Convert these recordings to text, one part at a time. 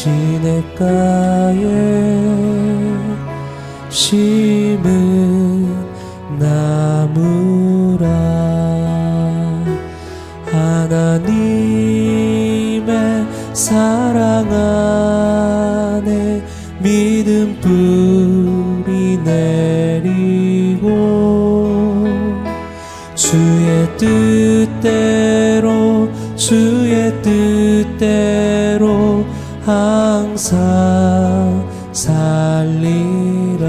시냇가에 심은 나무라 하나님의 사랑 안에 믿음 뿌리 내리고 주의 뜻대로 항상 살리라.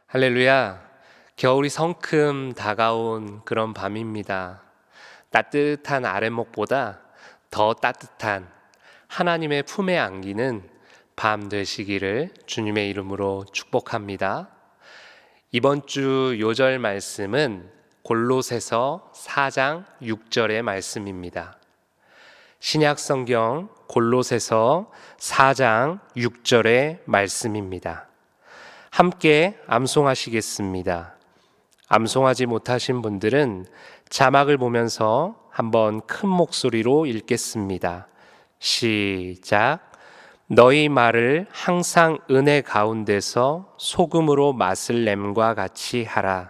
할렐루야. 겨울이 성큼 다가온 그런 밤입니다. 따뜻한 아랫목보다 더 따뜻한 하나님의 품에 안기는 밤 되시기를 주님의 이름으로 축복합니다. 이번 주 요절 말씀은 골로새서 4장 6절의 말씀입니다. 신약 성경 골로새서 4장 6절의 말씀입니다. 함께 암송하시겠습니다. 암송하지 못하신 분들은 자막을 보면서 한번 큰 목소리로 읽겠습니다. 시작. 너희 말을 항상 은혜 가운데서 소금으로 맛을 냄과 같이 하라.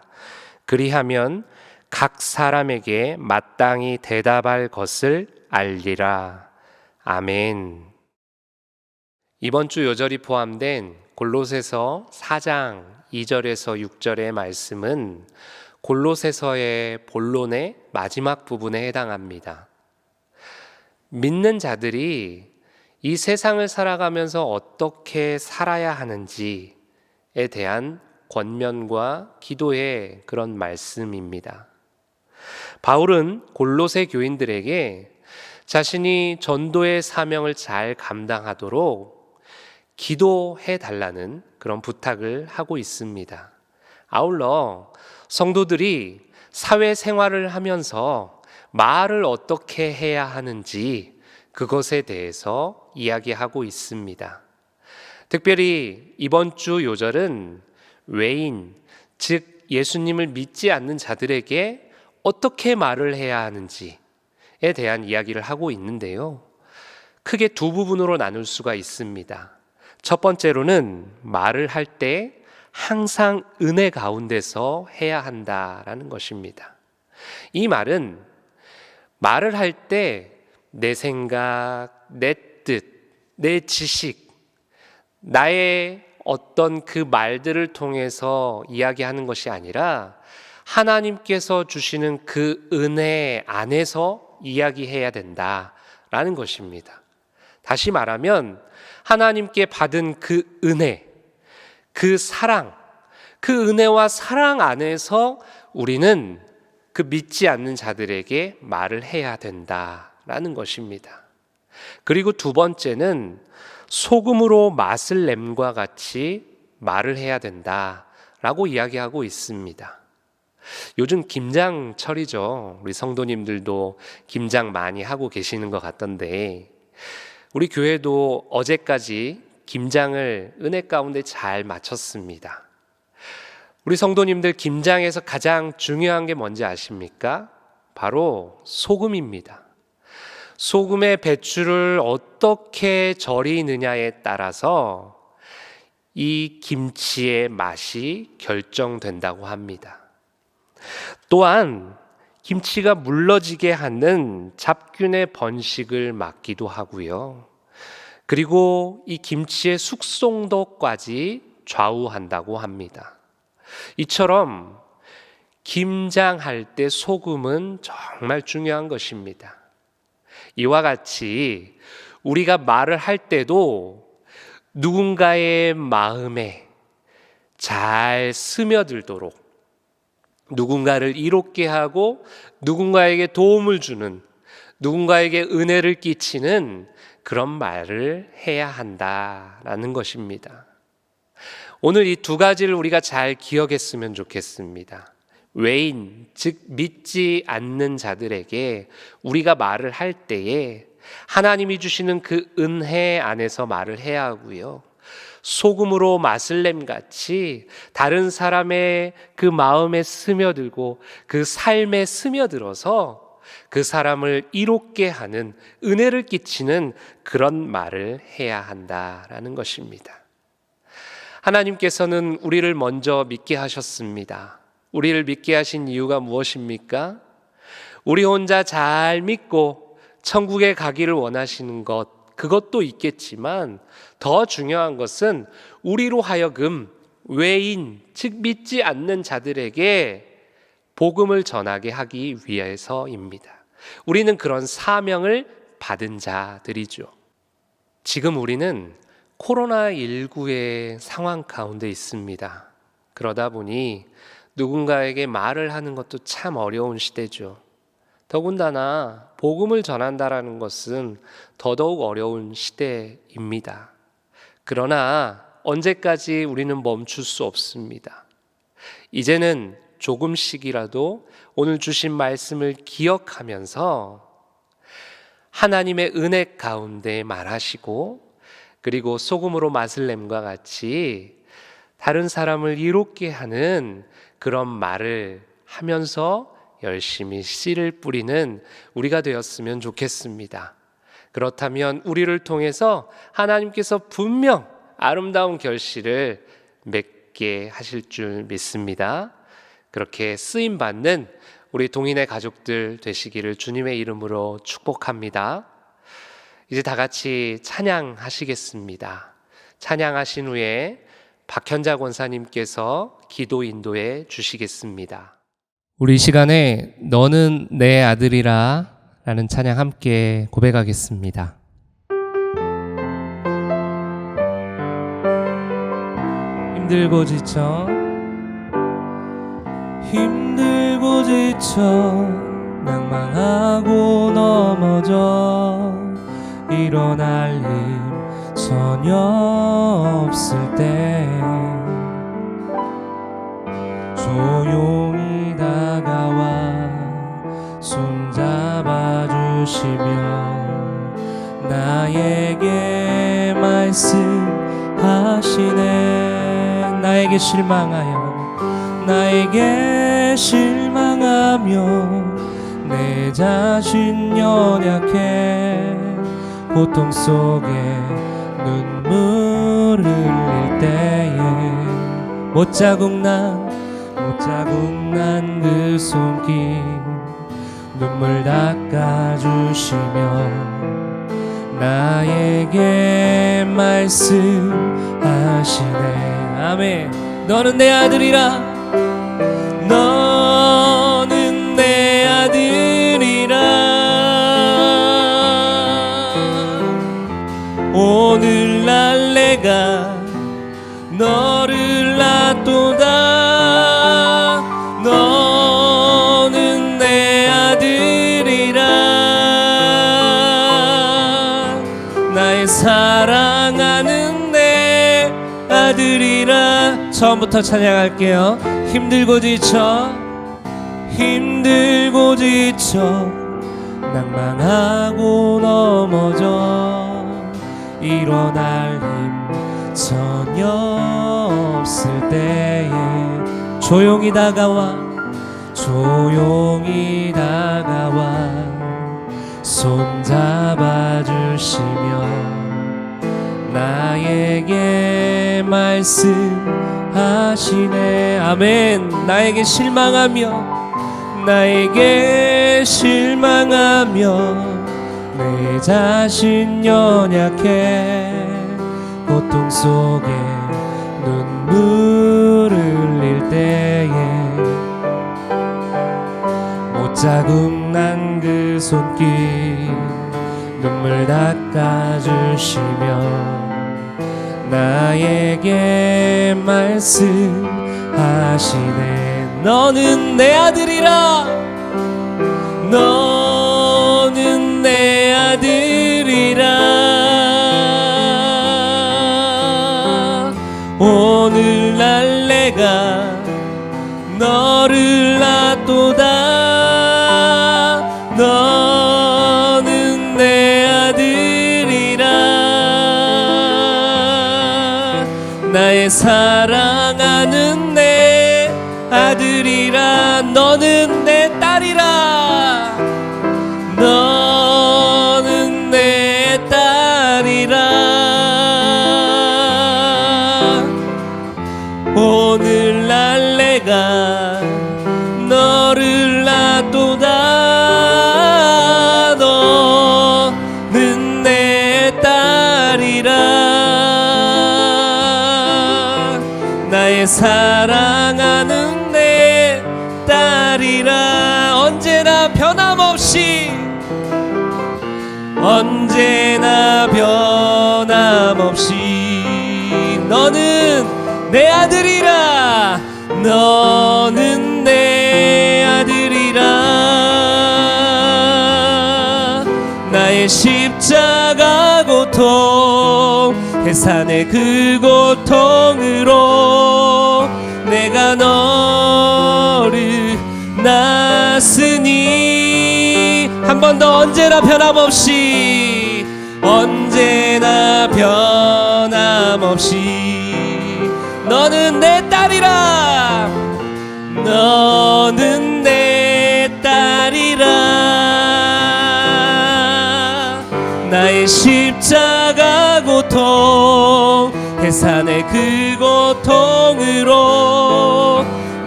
그리하면 각 사람에게 마땅히 대답할 것을 알리라. 아멘. 이번 주 요절이 포함된 골로새서 4장 2절에서 6절의 말씀은 골로새서의 본론의 마지막 부분에 해당합니다. 믿는 자들이 이 세상을 살아가면서 어떻게 살아야 하는지에 대한 권면과 기도의 그런 말씀입니다. 바울은 골로새 교인들에게 자신이 전도의 사명을 잘 감당하도록 기도해 달라는 그런 부탁을 하고 있습니다. 아울러 성도들이 사회생활을 하면서 말을 어떻게 해야 하는지 그것에 대해서 이야기하고 있습니다. 특별히 이번 주 요절은 외인, 즉 예수님을 믿지 않는 자들에게 어떻게 말을 해야 하는지에 대한 이야기를 하고 있는데요. 크게 두 부분으로 나눌 수가 있습니다. 첫 번째로는 말을 할 때 항상 은혜 가운데서 해야 한다라는 것입니다. 이 말은 말을 할 때 내 생각, 내 뜻, 내 지식, 나의 어떤 그 말들을 통해서 이야기하는 것이 아니라 하나님께서 주시는 그 은혜 안에서 이야기해야 된다라는 것입니다. 다시 말하면 하나님께 받은 그 은혜, 그 사랑, 그 은혜와 사랑 안에서 우리는 그 믿지 않는 자들에게 말을 해야 된다라는 것입니다. 그리고 두 번째는 소금으로 맛을 냄과 같이 말을 해야 된다라고 이야기하고 있습니다. 요즘 김장철이죠. 우리 성도님들도 김장 많이 하고 계시는 것 같던데 우리 교회도 어제까지 김장을 은혜 가운데 잘 마쳤습니다. 우리 성도님들 김장에서 가장 중요한 게 뭔지 아십니까? 바로 소금입니다. 소금의 배출을 어떻게 절이느냐에 따라서 이 김치의 맛이 결정된다고 합니다. 또한 김치가 물러지게 하는 잡균의 번식을 막기도 하고요. 그리고 이 김치의 숙성도까지 좌우한다고 합니다. 이처럼 김장할 때 소금은 정말 중요한 것입니다. 이와 같이 우리가 말을 할 때도 누군가의 마음에 잘 스며들도록 누군가를 이롭게 하고 누군가에게 도움을 주는, 누군가에게 은혜를 끼치는 그런 말을 해야 한다라는 것입니다. 오늘 이 두 가지를 우리가 잘 기억했으면 좋겠습니다. 외인, 즉 믿지 않는 자들에게 우리가 말을 할 때에 하나님이 주시는 그 은혜 안에서 말을 해야 하고요. 소금으로 맛을 냄같이 다른 사람의 그 마음에 스며들고 그 삶에 스며들어서 그 사람을 이롭게 하는 은혜를 끼치는 그런 말을 해야 한다라는 것입니다. 하나님께서는 우리를 먼저 믿게 하셨습니다. 우리를 믿게 하신 이유가 무엇입니까? 우리 혼자 잘 믿고 천국에 가기를 원하시는 것, 그것도 있겠지만 더 중요한 것은 우리로 하여금 외인, 즉 믿지 않는 자들에게 복음을 전하게 하기 위해서입니다. 우리는 그런 사명을 받은 자들이죠. 지금 우리는 코로나19의 상황 가운데 있습니다. 그러다 보니 누군가에게 말을 하는 것도 참 어려운 시대죠. 더군다나 복음을 전한다라는 것은 더더욱 어려운 시대입니다. 그러나 언제까지 우리는 멈출 수 없습니다. 이제는 조금씩이라도 오늘 주신 말씀을 기억하면서 하나님의 은혜 가운데 말하시고, 그리고 소금으로 맛을 냄과 같이 다른 사람을 이롭게 하는 그런 말을 하면서 열심히 씨를 뿌리는 우리가 되었으면 좋겠습니다. 그렇다면 우리를 통해서 하나님께서 분명 아름다운 결실을 맺게 하실 줄 믿습니다. 그렇게 쓰임받는 우리 동인의 가족들 되시기를 주님의 이름으로 축복합니다. 이제 다 같이 찬양하시겠습니다. 찬양하신 후에 박현자 권사님께서 기도 인도해 주시겠습니다. 우리 이 시간에 너는 내 아들이라 라는 찬양 함께 고백하겠습니다. 힘들고 지쳐 낭망하고 넘어져 일어날 힘 전혀 없을 때 조용히 다가와 손잡아 주시며 나에게 말씀하시네. 나에게 실망하며 내 자신 연약해 고통 속에 눈물을 흘릴 때에 못자국 난 그 손길 눈물 닦아주시며 나에게 말씀하시네. 아멘. 너는 내 아들이라, 너는 내 아들이라. 오늘날 내가 너를 낳도다. 너는 내 아들이라. 나의 사랑하는 내 아들이라. 처음부터 찬양할게요. 힘들고 지쳐 낭망하고 넘어져 일어날 힘 전혀 없을 때에 조용히 다가와 손잡아 주시며 나에게 말씀하시네. 아멘. 나에게 실망하며 내 자신 연약해 고통 속에 눈물을 흘릴 때에 못자국 난 그 손길 눈물 닦아주시며 나에게 말씀하시네. 너는 내 아들이라. 너는 내 아들이라. 오늘날 내가 너를 낳도다. 너는 내 아들이라. 나의 사랑하는 내 아들이라. 너는 내 딸이라. 사랑하는 내 딸이라. 언제나 변함없이, 언제나 변함없이 너는 내 아들이라. 너는 내 아들이라. 나의 십자가 고통, 해산의 그 고통으로 내가 너를 낳았으니. 한 번 더. 언제나 변함없이, 언제나 변함없이 너는 내 딸이라. 너는 내 딸이라. 나의 십자가 고통, 해산의 그 고통으로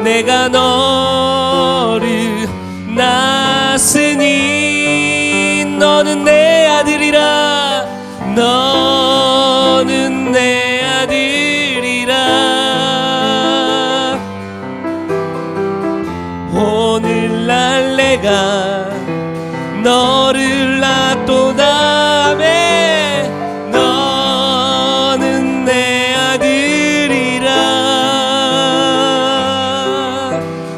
내가 너를 낳았으니. 너는 내 아들이라. 너는 내 아들이라. 오늘날 내가 너를 낳았도다메. 너는 내 아들이라.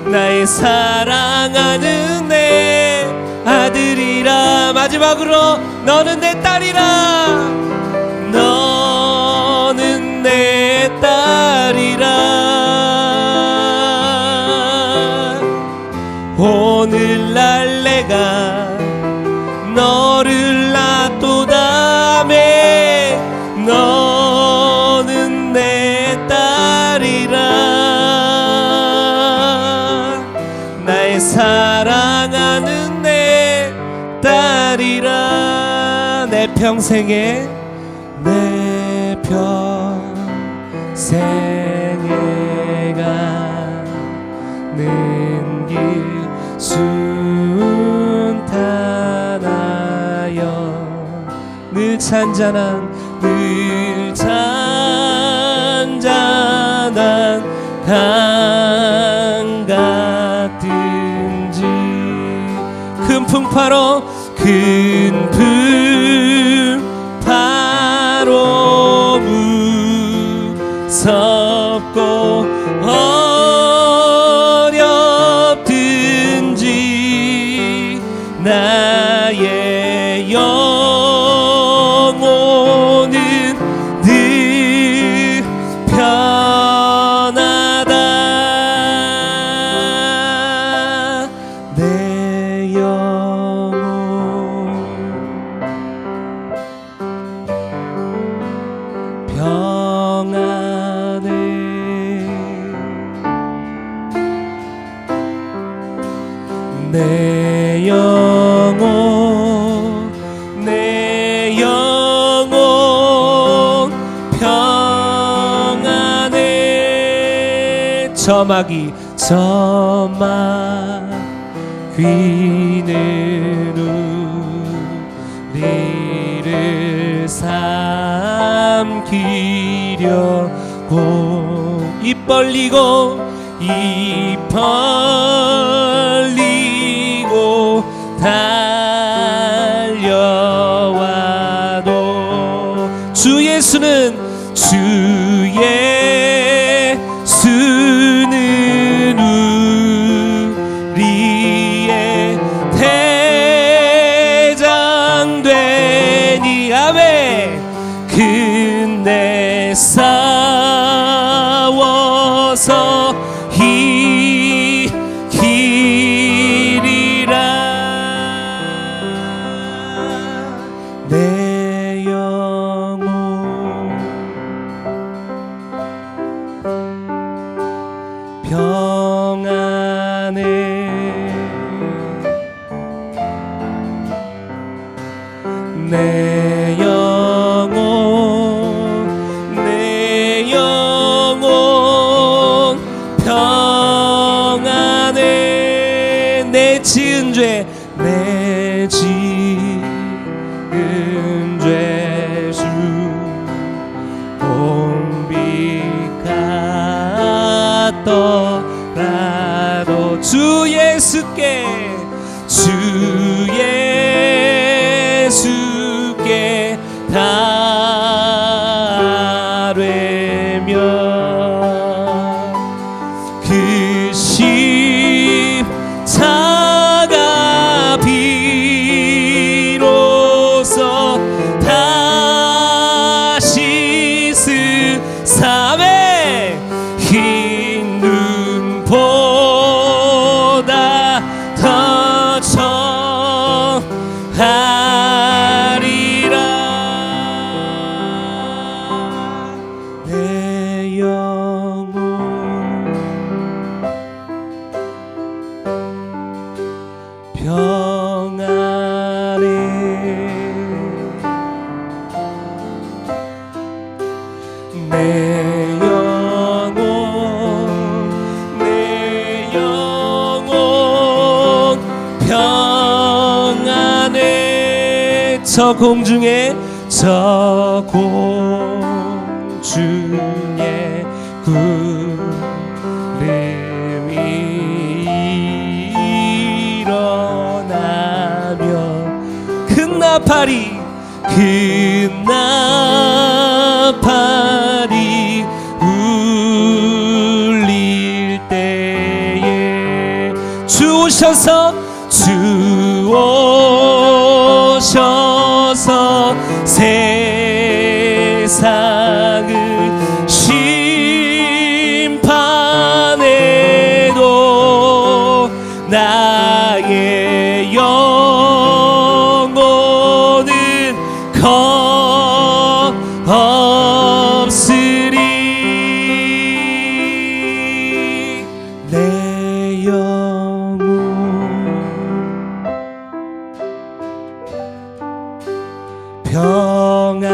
나의 사랑하는 내 아들이라. 마지막으로 너는 내 딸이라. 너는 내 딸이라. 오늘날 내가 너를 낳았도다메. 너는 내 딸이라. 나의 사랑하는 내 딸이라. 내 평생에, 내 평생에 가는 길 순탄하여 늘 잔잔한, 늘 잔잔한 강 같든지 큰 풍파로, 큰 풍파로 무섭고 어렵든지 나의 영혼은 늘 편하다. 내 영혼 평안해. 내 영혼, 내 영혼 평안해. 저마귀, 저마귀는 우리를 삼키려고 입 벌리고, 입 벌리고 달려와도 주 예수는, 주 예수는 우리의 대장 되니. 아멘. 근데 싸워서 이기리라. 내 영혼 평안해. 내 영혼, 내 없더라도 주 예수께 다 되면 그 십자가 비로소 다시 스삼에 흰 눈보다 더 청하리라. 내 영혼 평안해. 내 영혼 평안해. 저 공중에 구름이 일어나며 큰 나팔이 울릴 때에 주 오셔서 세상을 심판해도 나의 영혼은 없으리. 내 영혼 평안해.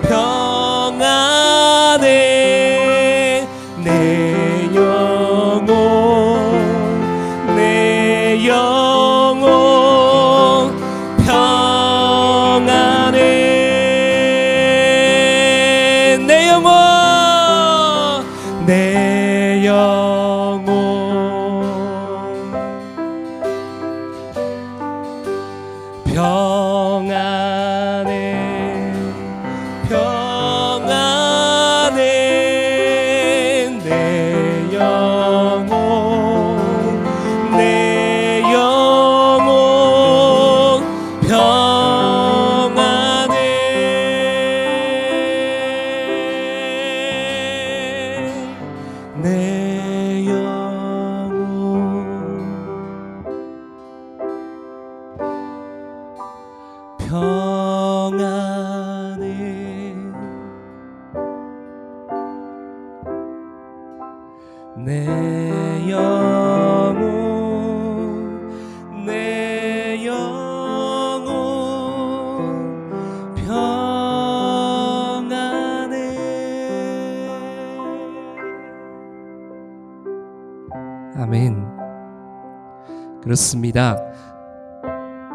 평안해. 내 영혼 평안해. 내 영혼 평안해. 평안해. 내 영혼 평안해. 내 영혼 평안해. 내 영혼 평안해. 아멘. 그렇습니다.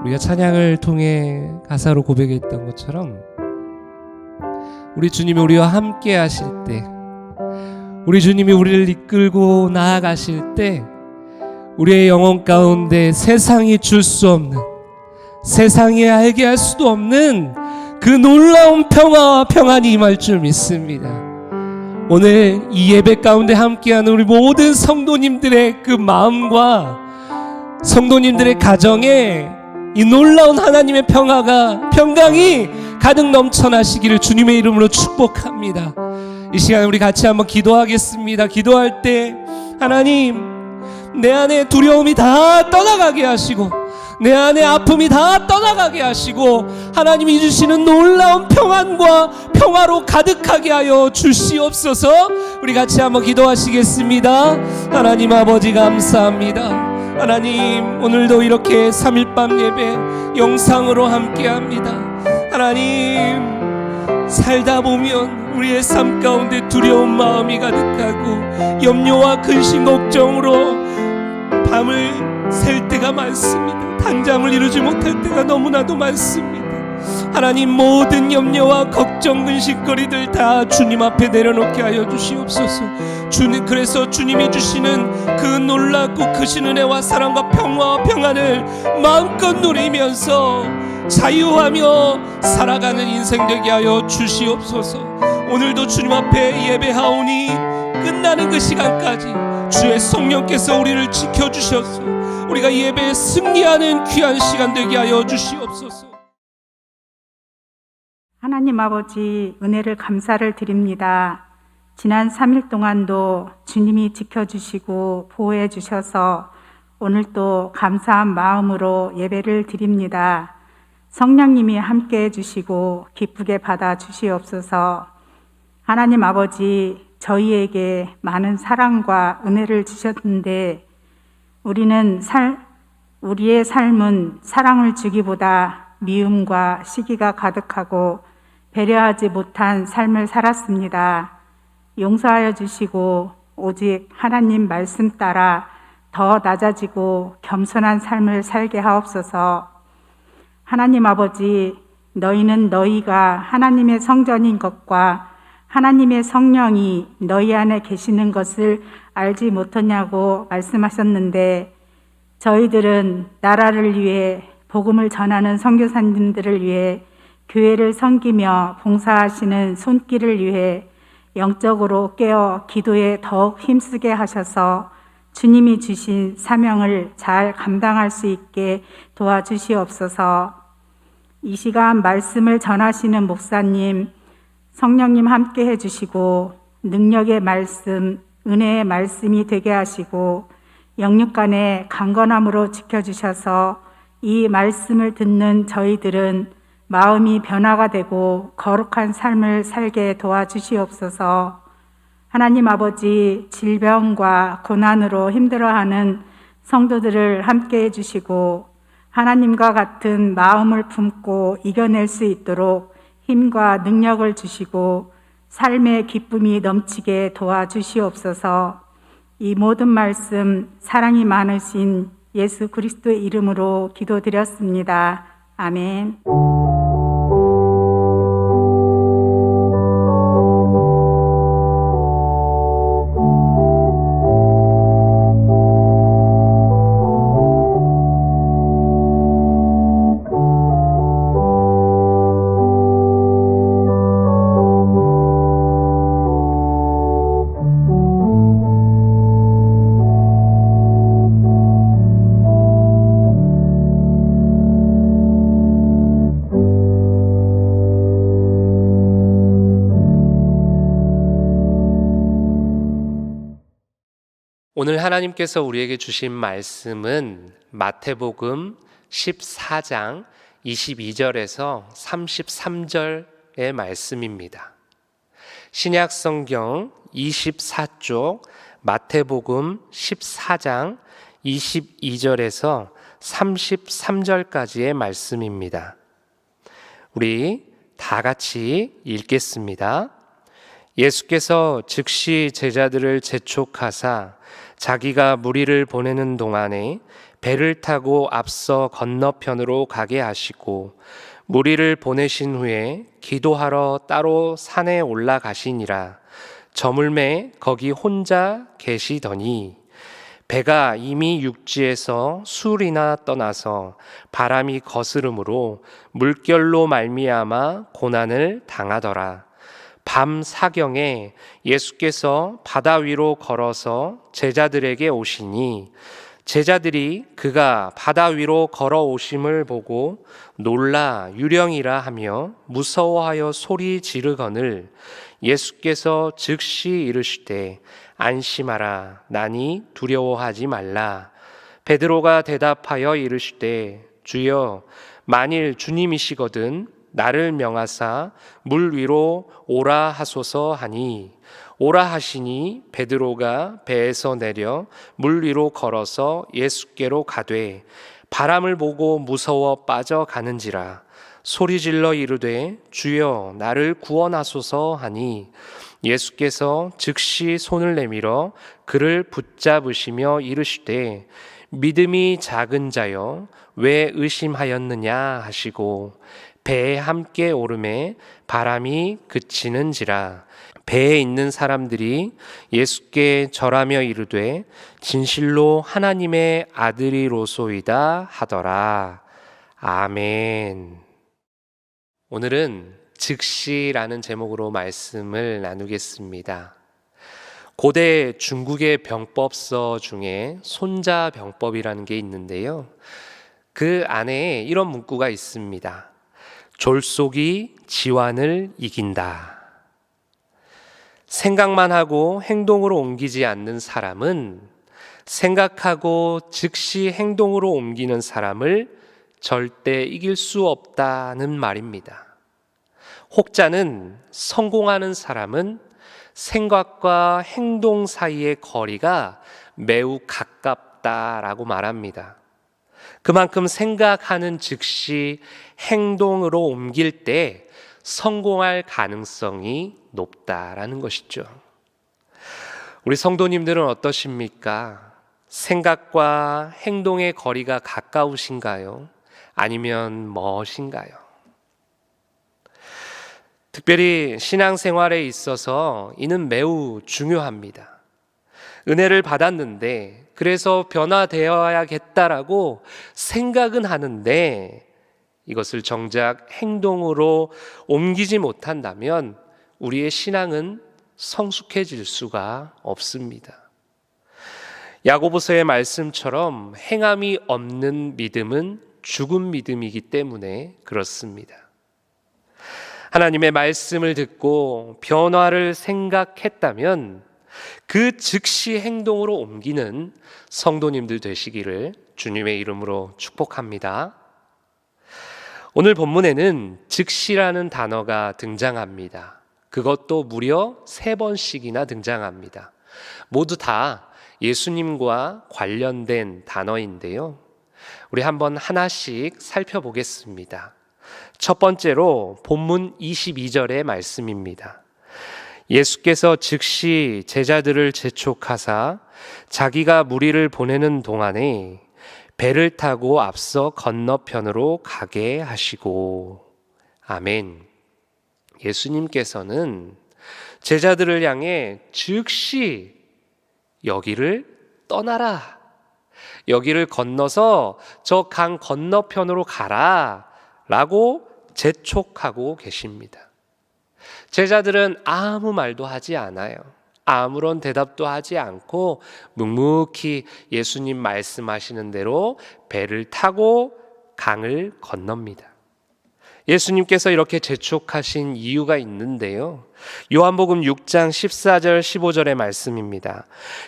우리가 찬양을 통해 가사로 고백했던 것처럼 우리 주님이 우리와 함께 하실 때, 우리 주님이 우리를 이끌고 나아가실 때 우리의 영혼 가운데 세상이 줄 수 없는, 세상이 알게 할 수도 없는 그 놀라운 평화와 평안이 임할 줄 믿습니다. 오늘 이 예배 가운데 함께하는 우리 모든 성도님들의 그 마음과 성도님들의 가정에 이 놀라운 하나님의 평강이 가득 넘쳐나시기를 주님의 이름으로 축복합니다. 이 시간에 우리 같이 한번 기도하겠습니다. 기도할 때 하나님, 내 안에 두려움이 다 떠나가게 하시고 내 안에 아픔이 다 떠나가게 하시고 하나님이 주시는 놀라운 평안과 평화로 가득하게 하여 주시옵소서. 우리 같이 한번 기도하시겠습니다. 하나님 아버지 감사합니다. 하나님, 오늘도 이렇게 3일밤 예배 영상으로 함께합니다. 하나님, 살다 보면 우리의 삶 가운데 두려운 마음이 가득하고 염려와 근심 걱정으로 밤을 샐 때가 많습니다. 단잠을 이루지 못할 때가 너무나도 많습니다. 하나님, 모든 염려와 걱정, 근심거리들 다 주님 앞에 내려놓게 하여 주시옵소서. 주님, 그래서 주님이 주시는 그 놀랍고 크신 은혜와 사랑과 평화와 평안을 마음껏 누리면서 자유하며 살아가는 인생 되게 하여 주시옵소서. 오늘도 주님 앞에 예배하오니 끝나는 그 시간까지 주의 성령께서 우리를 지켜주셔서 우리가 예배에 승리하는 귀한 시간 되게 하여 주시옵소서. 하나님 아버지, 은혜를 감사를 드립니다. 지난 3일 동안도 주님이 지켜주시고 보호해 주셔서 오늘 또 감사한 마음으로 예배를 드립니다. 성령님이 함께해 주시고 기쁘게 받아 주시옵소서. 하나님 아버지, 저희에게 많은 사랑과 은혜를 주셨는데 우리의 삶은 사랑을 주기보다 미움과 시기가 가득하고 배려하지 못한 삶을 살았습니다. 용서하여 주시고 오직 하나님 말씀 따라 더 낮아지고 겸손한 삶을 살게 하옵소서. 하나님 아버지, 너희는 너희가 하나님의 성전인 것과 하나님의 성령이 너희 안에 계시는 것을 알지 못하냐고 말씀하셨는데, 저희들은 나라를 위해 복음을 전하는 선교사님들을 위해 교회를 섬기며 봉사하시는 손길을 위해 영적으로 깨어 기도에 더욱 힘쓰게 하셔서 주님이 주신 사명을 잘 감당할 수 있게 도와주시옵소서. 이 시간 말씀을 전하시는 목사님, 성령님 함께 해주시고 능력의 말씀, 은혜의 말씀이 되게 하시고 영육간의 강건함으로 지켜주셔서 이 말씀을 듣는 저희들은 마음이 변화가 되고 거룩한 삶을 살게 도와주시옵소서. 하나님 아버지, 질병과 고난으로 힘들어하는 성도들을 함께 해주시고 하나님과 같은 마음을 품고 이겨낼 수 있도록 힘과 능력을 주시고 삶의 기쁨이 넘치게 도와주시옵소서. 이 모든 말씀 사랑이 많으신 예수 그리스도의 이름으로 기도드렸습니다. 아멘. 오늘 하나님께서 우리에게 주신 말씀은 마태복음 14장 22절에서 33절의 말씀입니다. 신약성경 24쪽 마태복음 14장 22절에서 33절까지의 말씀입니다. 우리 다 같이 읽겠습니다. 예수께서 즉시 제자들을 재촉하사 자기가 무리를 보내는 동안에 배를 타고 앞서 건너편으로 가게 하시고 무리를 보내신 후에 기도하러 따로 산에 올라가시니라. 저물매 거기 혼자 계시더니 배가 이미 육지에서 술이나 떠나서 바람이 거스름으로 물결로 말미암아 고난을 당하더라. 밤 사경에 예수께서 바다 위로 걸어서 제자들에게 오시니 제자들이 그가 바다 위로 걸어오심을 보고 놀라 유령이라 하며 무서워하여 소리 지르거늘 예수께서 즉시 이르시되 안심하라 나니 두려워하지 말라. 베드로가 대답하여 이르시되 주여 만일 주님이시거든 나를 명하사 물 위로 오라 하소서 하니 오라 하시니 베드로가 배에서 내려 물 위로 걸어서 예수께로 가되 바람을 보고 무서워 빠져가는지라. 소리질러 이르되 주여 나를 구원하소서 하니 예수께서 즉시 손을 내밀어 그를 붙잡으시며 이르시되 믿음이 작은 자여 왜 의심하였느냐 하시고 배에 함께 오르매 바람이 그치는지라. 배에 있는 사람들이 예수께 절하며 이르되 진실로 하나님의 아들이로소이다 하더라. 아멘. 오늘은 즉시라는 제목으로 말씀을 나누겠습니다. 고대 중국의 병법서 중에 손자병법이라는 게 있는데요. 그 안에 이런 문구가 있습니다. 졸속이 지환을 이긴다. 생각만 하고 행동으로 옮기지 않는 사람은 생각하고 즉시 행동으로 옮기는 사람을 절대 이길 수 없다는 말입니다. 혹자는 성공하는 사람은 생각과 행동 사이의 거리가 매우 가깝다라고 말합니다. 그만큼 생각하는 즉시 행동으로 옮길 때 성공할 가능성이 높다라는 것이죠. 우리 성도님들은 어떠십니까? 생각과 행동의 거리가 가까우신가요? 아니면 먼신가요? 특별히 신앙생활에 있어서 이는 매우 중요합니다. 은혜를 받았는데 그래서 변화되어야겠다라고 생각은 하는데 이것을 정작 행동으로 옮기지 못한다면 우리의 신앙은 성숙해질 수가 없습니다. 야고보서의 말씀처럼 행함이 없는 믿음은 죽은 믿음이기 때문에 그렇습니다. 하나님의 말씀을 듣고 변화를 생각했다면 그 즉시 행동으로 옮기는 성도님들 되시기를 주님의 이름으로 축복합니다. 오늘 본문에는 즉시라는 단어가 등장합니다. 그것도 무려 3번씩이나 등장합니다. 모두 다 예수님과 관련된 단어인데요. 우리 한번 하나씩 살펴보겠습니다. 첫 번째로 본문 22절의 말씀입니다. 예수께서 즉시 제자들을 재촉하사 자기가 무리를 보내는 동안에 배를 타고 앞서 건너편으로 가게 하시고. 아멘. 예수님께서는 제자들을 향해 즉시 여기를 떠나라, 여기를 건너서 저 강 건너편으로 가라 라고 재촉하고 계십니다. 제자들은 아무 말도 하지 않아요. 아무런 대답도 하지 않고 묵묵히 예수님 말씀하시는 대로 배를 타고 강을 건넙니다. 예수님께서 이렇게 재촉하신 이유가 있는데요. 요한복음 6장 14절 15절의 말씀입니다.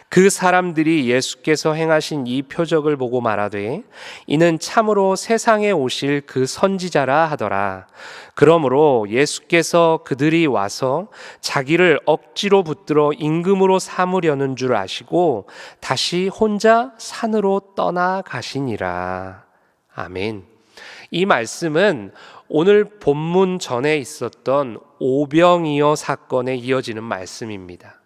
그 사람들이 예수께서 행하신 이 표적을 보고 말하되 이는 참으로 세상에 오실 그 선지자라 하더라. 그러므로 예수께서 그들이 와서 자기를 억지로 붙들어 임금으로 삼으려는 줄 아시고 다시 혼자 산으로 떠나가시니라. 아멘. 이 말씀은 오늘 본문 전에 있었던 오병이어 사건에 이어지는 말씀입니다.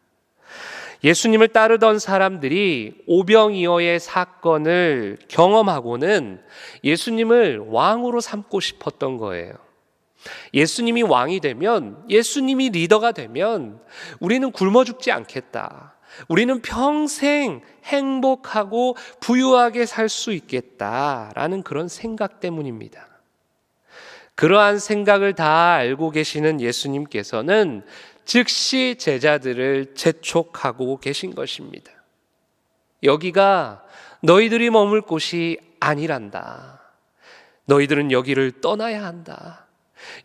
예수님을 따르던 사람들이 오병이어의 사건을 경험하고는 예수님을 왕으로 삼고 싶었던 거예요. 예수님이 왕이 되면, 예수님이 리더가 되면 우리는 굶어 죽지 않겠다. 우리는 평생 행복하고 부유하게 살 수 있겠다라는 그런 생각 때문입니다. 그러한 생각을 다 알고 계시는 예수님께서는 즉시 제자들을 재촉하고 계신 것입니다. 여기가 너희들이 머물 곳이 아니란다. 너희들은 여기를 떠나야 한다.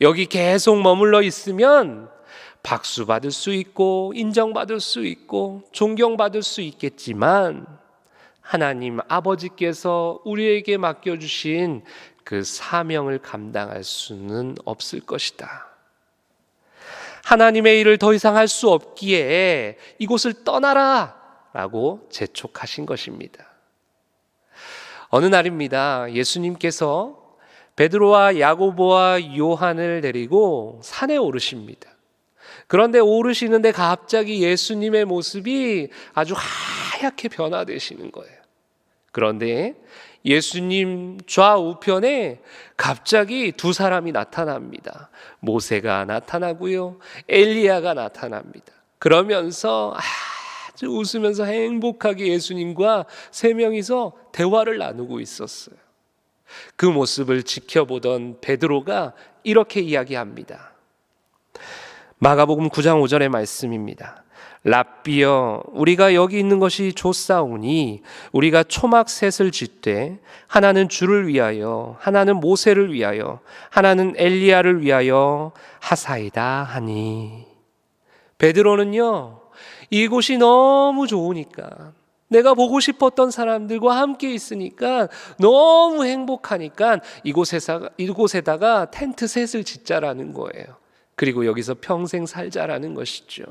여기 계속 머물러 있으면 박수 받을 수 있고 인정받을 수 있고 존경받을 수 있겠지만 하나님 아버지께서 우리에게 맡겨주신 그 사명을 감당할 수는 없을 것이다. 하나님의 일을 더 이상 할 수 없기에 이곳을 떠나라 라고 재촉하신 것입니다. 어느 날입니다. 예수님께서 베드로와 야고보와 요한을 데리고 산에 오르십니다. 그런데 오르시는데 갑자기 예수님의 모습이 아주 하얗게 변화되시는 거예요. 그런데 예수님 좌우편에 갑자기 두 사람이 나타납니다. 모세가 나타나고요, 엘리야가 나타납니다. 그러면서 아주 웃으면서 행복하게 예수님과 세 명이서 대화를 나누고 있었어요. 그 모습을 지켜보던 베드로가 이렇게 이야기합니다. 마가복음 9장 5절의 말씀입니다. 랍비여, 우리가 여기 있는 것이 좋사오니 우리가 초막 셋을 짓되 하나는 주를 위하여, 하나는 모세를 위하여, 하나는 엘리야를 위하여 하사이다 하니. 베드로는요, 이곳이 너무 좋으니까, 내가 보고 싶었던 사람들과 함께 있으니까 너무 행복하니까 이곳에다가 텐트 셋을 짓자라는 거예요. 그리고 여기서 평생 살자라는 것이죠.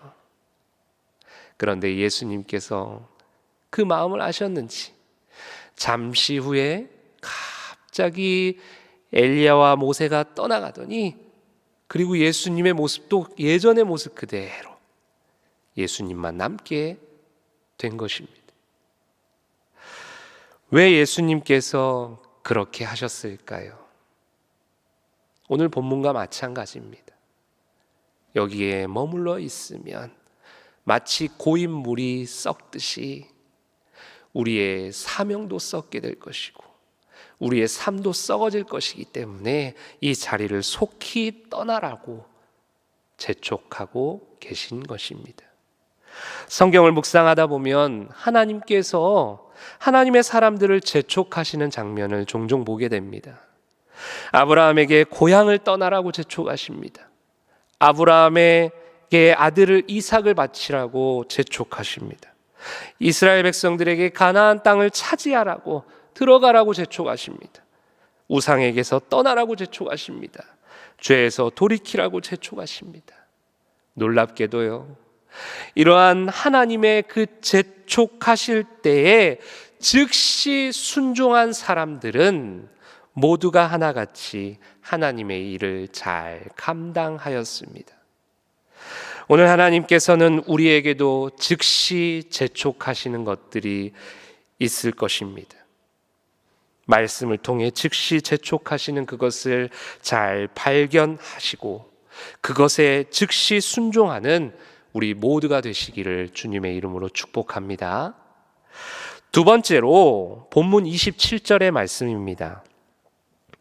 그런데 예수님께서 그 마음을 아셨는지 잠시 후에 갑자기 엘리야와 모세가 떠나가더니, 그리고 예수님의 모습도 예전의 모습 그대로 예수님만 남게 된 것입니다. 왜 예수님께서 그렇게 하셨을까요? 오늘 본문과 마찬가지입니다. 여기에 머물러 있으면 마치 고인 물이 썩듯이 우리의 사명도 썩게 될 것이고 우리의 삶도 썩어질 것이기 때문에 이 자리를 속히 떠나라고 재촉하고 계신 것입니다. 성경을 묵상하다 보면 하나님께서 하나님의 사람들을 재촉하시는 장면을 종종 보게 됩니다. 아브라함에게 고향을 떠나라고 재촉하십니다. 아브라함에게 아들을 이삭을 바치라고 재촉하십니다. 이스라엘 백성들에게 가나안 땅을 차지하라고, 들어가라고 재촉하십니다. 우상에게서 떠나라고 재촉하십니다. 죄에서 돌이키라고 재촉하십니다. 놀랍게도요, 이러한 하나님의 그 재촉하실 때에 즉시 순종한 사람들은 모두가 하나같이 하나님의 일을 잘 감당하였습니다. 오늘 하나님께서는 우리에게도 즉시 재촉하시는 것들이 있을 것입니다. 말씀을 통해 즉시 재촉하시는 그것을 잘 발견하시고 그것에 즉시 순종하는 우리 모두가 되시기를 주님의 이름으로 축복합니다. 두 번째로 본문 27절의 말씀입니다.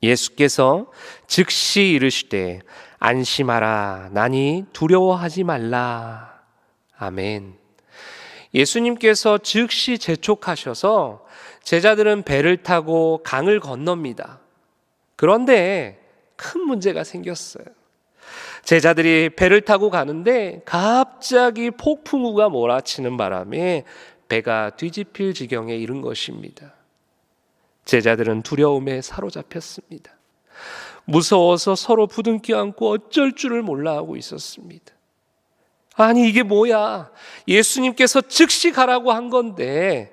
예수께서 즉시 이르시되 안심하라, 나니 두려워하지 말라. 아멘. 예수님께서 즉시 재촉하셔서 제자들은 배를 타고 강을 건넙니다. 그런데 큰 문제가 생겼어요. 제자들이 배를 타고 가는데 갑자기 폭풍우가 몰아치는 바람에 배가 뒤집힐 지경에 이른 것입니다. 제자들은 두려움에 사로잡혔습니다. 무서워서 서로 부둥켜 안고 어쩔 줄을 몰라 하고 있었습니다. 아니, 이게 뭐야? 예수님께서 즉시 가라고 한 건데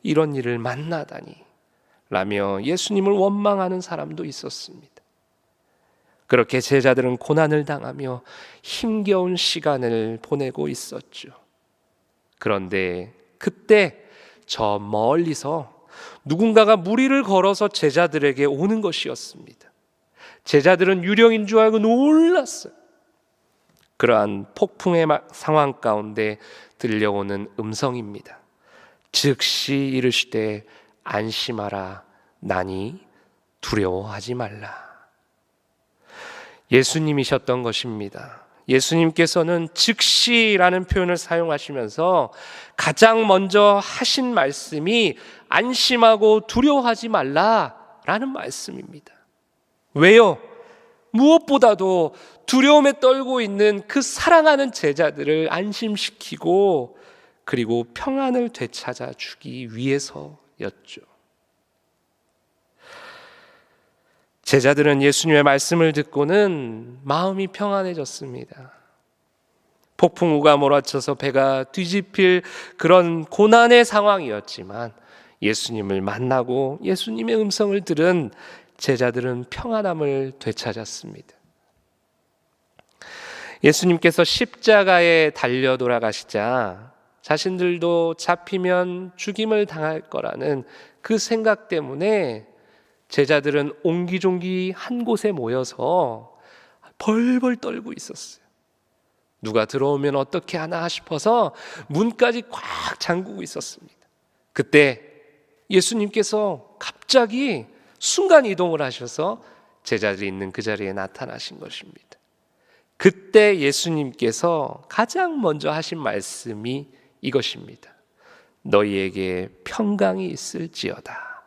이런 일을 만나다니 라며 예수님을 원망하는 사람도 있었습니다. 그렇게 제자들은 고난을 당하며 힘겨운 시간을 보내고 있었죠. 그런데 그때 저 멀리서 누군가가 무리를 걸어서 제자들에게 오는 것이었습니다. 제자들은 유령인 줄 알고 놀랐어요. 그러한 폭풍의 상황 가운데 들려오는 음성입니다. 즉시 이르시되 안심하라, 나니 두려워하지 말라. 예수님이셨던 것입니다. 예수님께서는 즉시라는 표현을 사용하시면서 가장 먼저 하신 말씀이 안심하고 두려워하지 말라라는 말씀입니다. 왜요? 무엇보다도 두려움에 떨고 있는 그 사랑하는 제자들을 안심시키고 그리고 평안을 되찾아 주기 위해서였죠. 제자들은 예수님의 말씀을 듣고는 마음이 평안해졌습니다. 폭풍우가 몰아쳐서 배가 뒤집힐 그런 고난의 상황이었지만 예수님을 만나고 예수님의 음성을 들은 제자들은 평안함을 되찾았습니다. 예수님께서 십자가에 달려 돌아가시자 자신들도 잡히면 죽임을 당할 거라는 그 생각 때문에 제자들은 옹기종기 한 곳에 모여서 벌벌 떨고 있었어요. 누가 들어오면 어떻게 하나 싶어서 문까지 꽉 잠그고 있었습니다. 그때 예수님께서 갑자기 순간 이동을 하셔서 제자들이 있는 그 자리에 나타나신 것입니다. 그때 예수님께서 가장 먼저 하신 말씀이 이것입니다. 너희에게 평강이 있을지어다.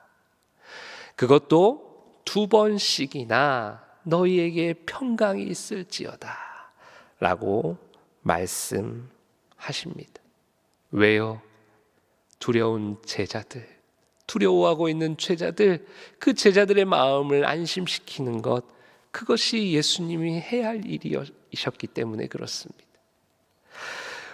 그것도 2번씩이나 너희에게 평강이 있을지어다 라고 말씀하십니다. 왜요? 두려운 제자들, 두려워하고 있는 제자들, 그 제자들의 마음을 안심시키는 것, 그것이 예수님이 해야 할 일이셨기 때문에 그렇습니다.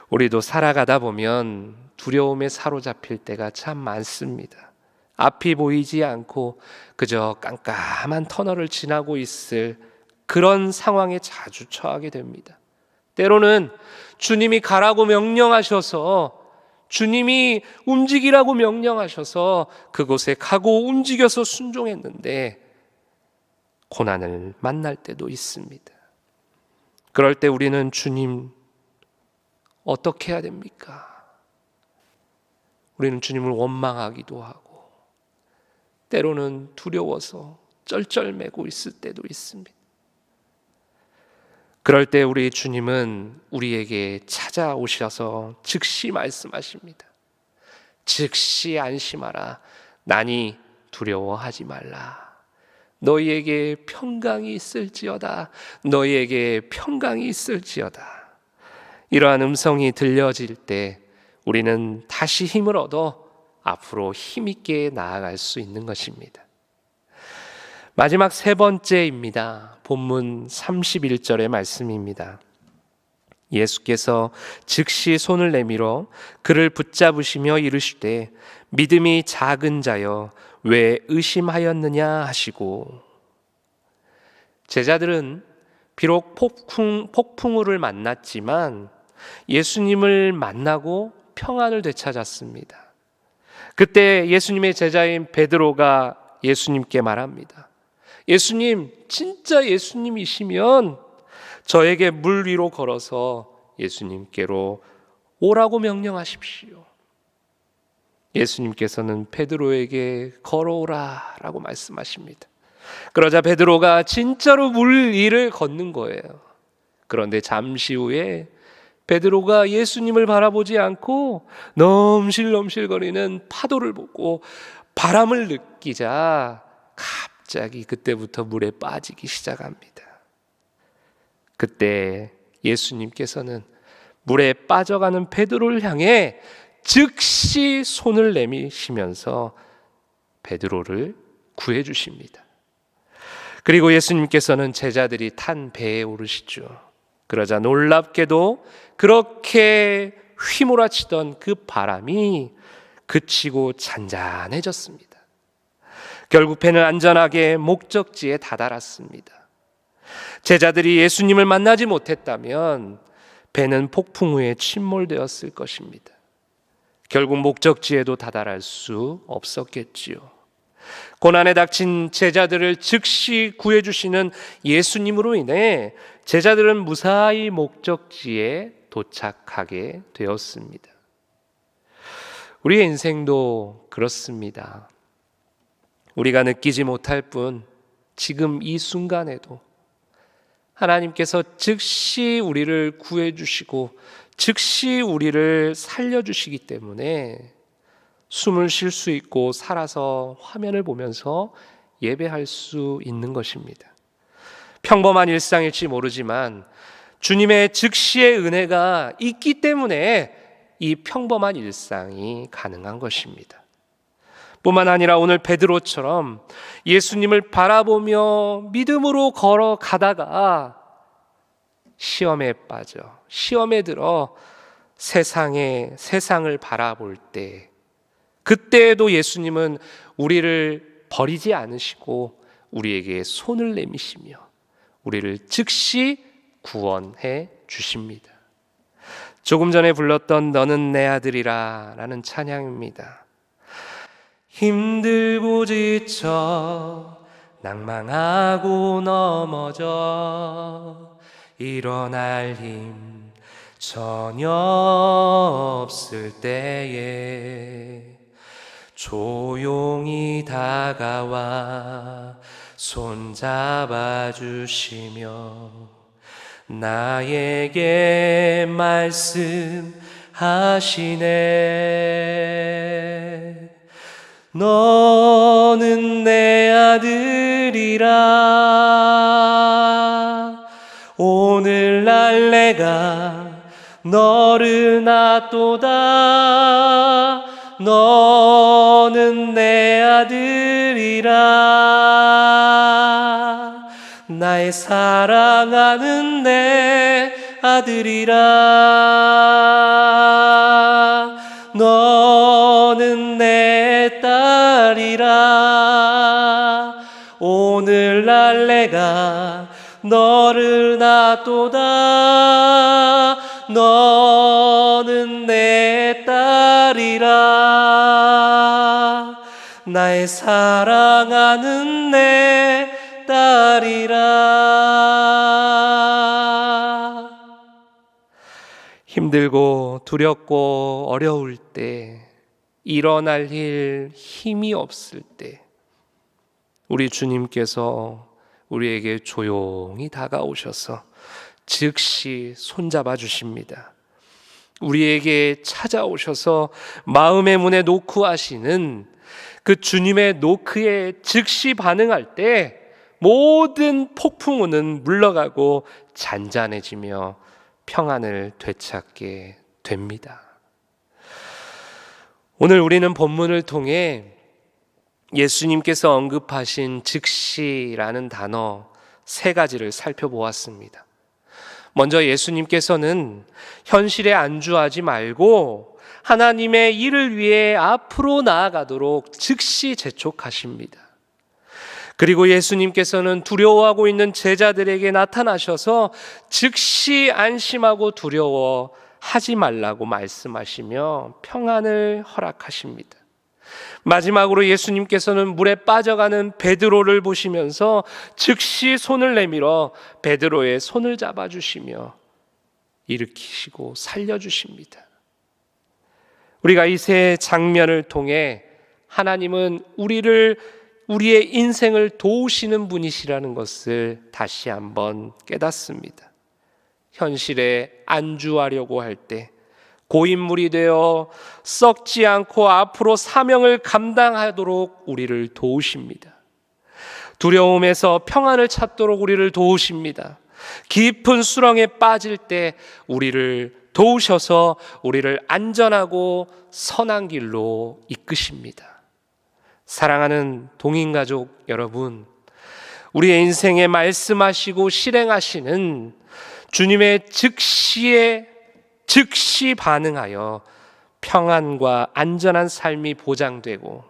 우리도 살아가다 보면 두려움에 사로잡힐 때가 참 많습니다. 앞이 보이지 않고 그저 깜깜한 터널을 지나고 있을 그런 상황에 자주 처하게 됩니다. 때로는 주님이 가라고 명령하셔서, 주님이 움직이라고 명령하셔서 그곳에 가고 움직여서 순종했는데 고난을 만날 때도 있습니다. 그럴 때 우리는 주님 어떻게 해야 됩니까? 우리는 주님을 원망하기도 하고 때로는 두려워서 쩔쩔매고 있을 때도 있습니다. 그럴 때 우리 주님은 우리에게 찾아오셔서 즉시 말씀하십니다. 즉시 안심하라. 나니 두려워하지 말라. 너희에게 평강이 있을지어다. 너희에게 평강이 있을지어다. 이러한 음성이 들려질 때 우리는 다시 힘을 얻어 앞으로 힘있게 나아갈 수 있는 것입니다. 마지막 3번째입니다. 본문 31절의 말씀입니다. 예수께서 즉시 손을 내밀어 그를 붙잡으시며 이르시되 믿음이 작은 자여 왜 의심하였느냐 하시고, 제자들은 비록 폭풍우를 만났지만 예수님을 만나고 평안을 되찾았습니다. 그때 예수님의 제자인 베드로가 예수님께 말합니다. 예수님, 진짜 예수님이시면 저에게 물 위로 걸어서 예수님께로 오라고 명령하십시오. 예수님께서는 베드로에게 걸어오라 라고 말씀하십니다. 그러자 베드로가 진짜로 물 위를 걷는 거예요. 그런데 잠시 후에 베드로가 예수님을 바라보지 않고 넘실넘실거리는 파도를 보고 바람을 느끼자 갑자기 그때부터 물에 빠지기 시작합니다. 그때 예수님께서는 물에 빠져가는 베드로를 향해 즉시 손을 내미시면서 베드로를 구해 주십니다. 그리고 예수님께서는 제자들이 탄 배에 오르시죠. 그러자 놀랍게도 그렇게 휘몰아치던 그 바람이 그치고 잔잔해졌습니다. 결국 배는 안전하게 목적지에 다다랐습니다. 제자들이 예수님을 만나지 못했다면 배는 폭풍 후에 침몰되었을 것입니다. 결국 목적지에도 다다를 수 없었겠지요. 고난에 닥친 제자들을 즉시 구해주시는 예수님으로 인해 제자들은 무사히 목적지에 도착하게 되었습니다. 우리의 인생도 그렇습니다. 우리가 느끼지 못할 뿐 지금 이 순간에도 하나님께서 즉시 우리를 구해주시고 즉시 우리를 살려주시기 때문에 숨을 쉴 수 있고 살아서 화면을 보면서 예배할 수 있는 것입니다. 평범한 일상일지 모르지만 주님의 즉시의 은혜가 있기 때문에 이 평범한 일상이 가능한 것입니다. 뿐만 아니라 오늘 베드로처럼 예수님을 바라보며 믿음으로 걸어가다가 시험에 빠져 시험에 들어 세상을 바라볼 때 그때에도 예수님은 우리를 버리지 않으시고 우리에게 손을 내미시며 우리를 즉시 구원해 주십니다. 조금 전에 불렀던 너는 내 아들이라 라는 찬양입니다. 힘들고 지쳐 낭망하고 넘어져 일어날 힘 전혀 없을 때에 조용히 다가와 손잡아 주시며 나에게 말씀하시네. 너는 내 아들이라. 오늘날 내가 너를 낳도다. 너는 내 아들이라. 나의 사랑하는 내 아들이라. 너는 내 딸이라. 오늘날 내가 너를 낳도다. 너는 내 딸이라. 나의 사랑하는 내 딸이라. 힘들고 두렵고 어려울 때, 일어날 일 힘이 없을 때 우리 주님께서 우리에게 조용히 다가오셔서 즉시 손잡아 주십니다. 우리에게 찾아오셔서 마음의 문에 노크하시는 그 주님의 노크에 즉시 반응할 때 모든 폭풍우는 물러가고 잔잔해지며 평안을 되찾게 됩니다. 오늘 우리는 본문을 통해 예수님께서 언급하신 즉시라는 단어 3가지를 살펴보았습니다. 먼저 예수님께서는 현실에 안주하지 말고 하나님의 일을 위해 앞으로 나아가도록 즉시 재촉하십니다. 그리고 예수님께서는 두려워하고 있는 제자들에게 나타나셔서 즉시 안심하고 두려워하지 말라고 말씀하시며 평안을 허락하십니다. 마지막으로 예수님께서는 물에 빠져가는 베드로를 보시면서 즉시 손을 내밀어 베드로의 손을 잡아주시며 일으키시고 살려주십니다. 우리가 이 세 장면을 통해 하나님은 우리의 인생을 도우시는 분이시라는 것을 다시 한번 깨닫습니다. 현실에 안주하려고 할 때 고인물이 되어 썩지 않고 앞으로 사명을 감당하도록 우리를 도우십니다. 두려움에서 평안을 찾도록 우리를 도우십니다. 깊은 수렁에 빠질 때 우리를 도우셔서 우리를 안전하고 선한 길로 이끄십니다. 사랑하는 동인가족 여러분, 우리의 인생에 말씀하시고 실행하시는 주님의 즉시 반응하여 평안과 안전한 삶이 보장되고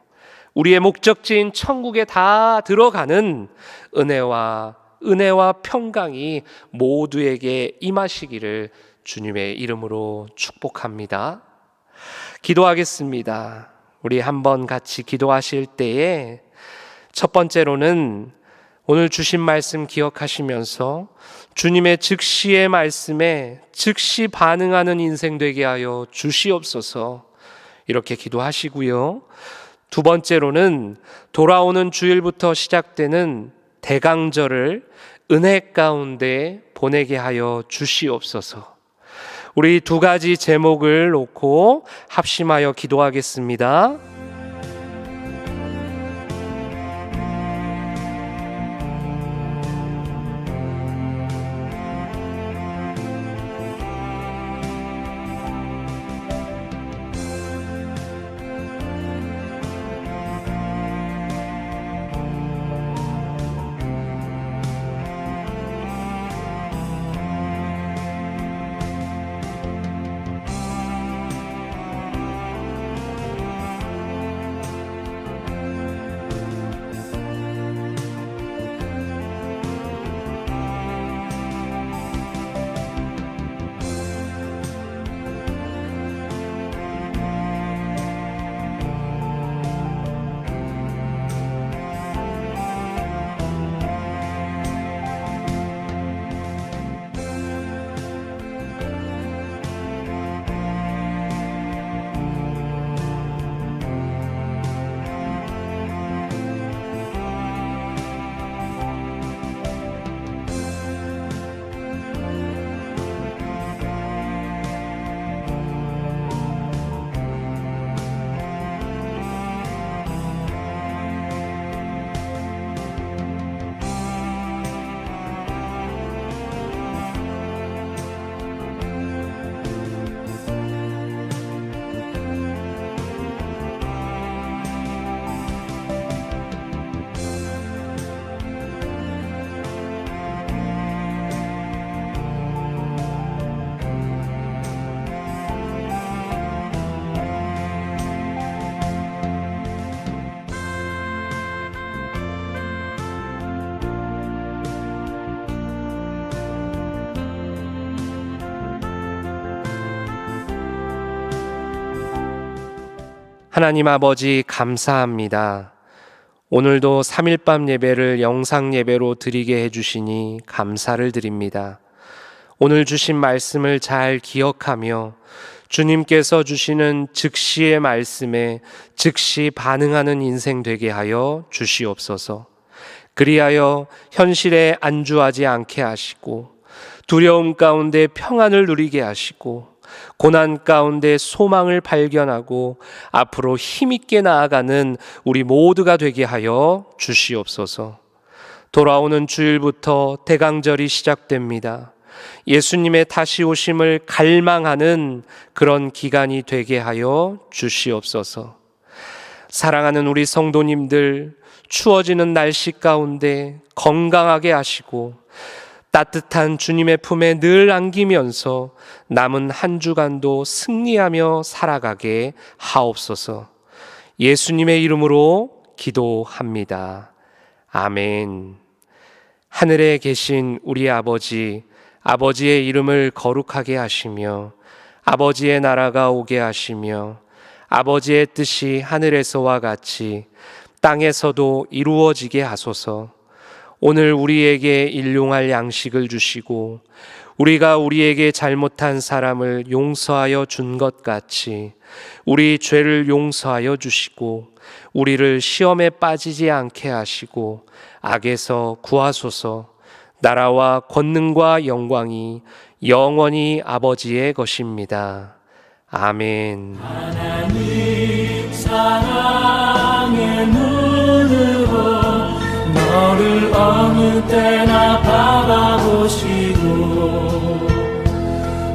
우리의 목적지인 천국에 다 들어가는 은혜와 평강이 모두에게 임하시기를 주님의 이름으로 축복합니다. 기도하겠습니다. 우리 한번 같이 기도하실 때에 첫 번째로는 오늘 주신 말씀 기억하시면서 주님의 즉시의 말씀에 즉시 반응하는 인생 되게 하여 주시옵소서, 이렇게 기도하시고요. 두 번째로는 돌아오는 주일부터 시작되는 대강절을 은혜 가운데 보내게 하여 주시옵소서. 우리 2가지 제목을 놓고 합심하여 기도하겠습니다. 하나님 아버지 감사합니다. 오늘도 3일밤 예배를 영상 예배로 드리게 해주시니 감사를 드립니다. 오늘 주신 말씀을 잘 기억하며 주님께서 주시는 즉시의 말씀에 즉시 반응하는 인생 되게 하여 주시옵소서. 그리하여 현실에 안주하지 않게 하시고 두려움 가운데 평안을 누리게 하시고 고난 가운데 소망을 발견하고 앞으로 힘있게 나아가는 우리 모두가 되게 하여 주시옵소서. 돌아오는 주일부터 대강절이 시작됩니다. 예수님의 다시 오심을 갈망하는 그런 기간이 되게 하여 주시옵소서. 사랑하는 우리 성도님들, 추워지는 날씨 가운데 건강하게 하시고 따뜻한 주님의 품에 늘 안기면서 남은 한 주간도 승리하며 살아가게 하옵소서. 예수님의 이름으로 기도합니다. 아멘. 하늘에 계신 우리 아버지, 아버지의 이름을 거룩하게 하시며 아버지의 나라가 오게 하시며 아버지의 뜻이 하늘에서와 같이 땅에서도 이루어지게 하소서. 오늘 우리에게 일용할 양식을 주시고 우리가 우리에게 잘못한 사람을 용서하여 준 것 같이 우리 죄를 용서하여 주시고 우리를 시험에 빠지지 않게 하시고 악에서 구하소서. 나라와 권능과 영광이 영원히 아버지의 것입니다. 아멘. 하나님 사랑의 눈으로 너를 어느 때나 바라보시고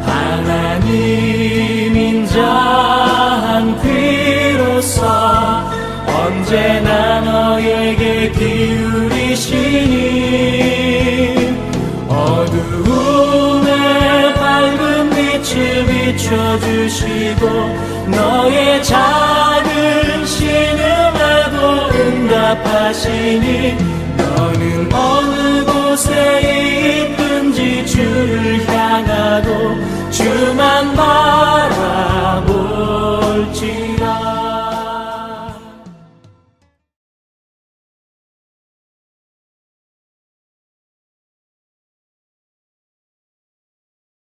하나님 인자한 귀로서 언제나 너에게 기울이시니 어두움에 밝은 빛을 비춰주시고 너의 작은 신음에도 응답하시니 너는 어느 곳에 있든지 주를 향하고 주만